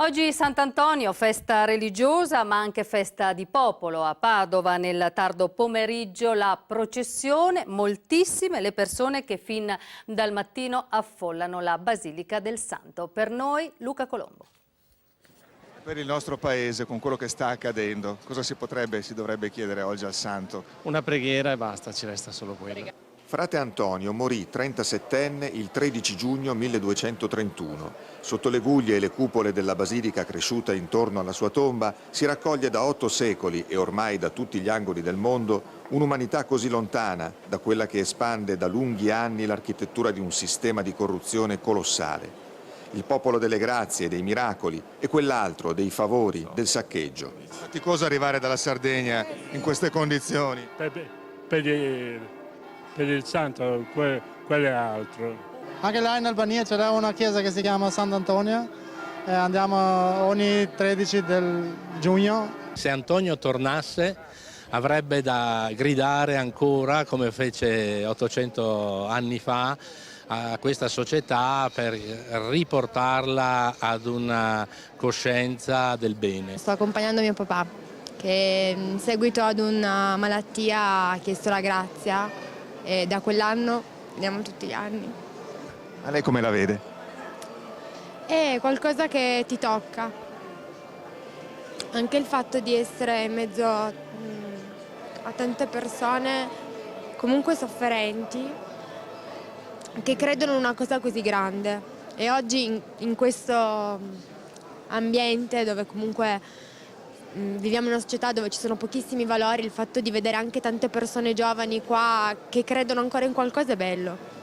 Oggi Sant'Antonio, festa religiosa ma anche festa di popolo. A Padova nel tardo pomeriggio la processione, moltissime le persone che fin dal mattino affollano la Basilica del Santo. Per noi Luca Colombo. Per il nostro paese, con quello che sta accadendo, cosa si dovrebbe chiedere oggi al Santo? Una preghiera e basta, ci resta solo quello. Frate Antonio morì 37enne il 13 giugno 1231. Sotto le guglie e le cupole della basilica cresciuta intorno alla sua tomba si raccoglie da 8 secoli e ormai da tutti gli angoli del mondo un'umanità così lontana da quella che espande da lunghi anni l'architettura di un sistema di corruzione colossale. Il popolo delle grazie, dei miracoli e quell'altro dei favori, del saccheggio. È faticoso arrivare dalla Sardegna in queste condizioni. Per il santo, quello è altro. Anche là in Albania c'è una chiesa che si chiama Sant'Antonio e andiamo ogni 13 del giugno. Se Antonio tornasse avrebbe da gridare ancora, come fece 800 anni fa, a questa società per riportarla ad una coscienza del bene. Sto accompagnando mio papà che in seguito ad una malattia ha chiesto la grazia e da quell'anno andiamo tutti gli anni. A lei come la vede? È qualcosa che ti tocca. Anche il fatto di essere in mezzo a tante persone comunque sofferenti che credono in una cosa così grande. E oggi in questo ambiente dove comunque viviamo in una società dove ci sono pochissimi valori, il fatto di vedere anche tante persone giovani qua che credono ancora in qualcosa è bello.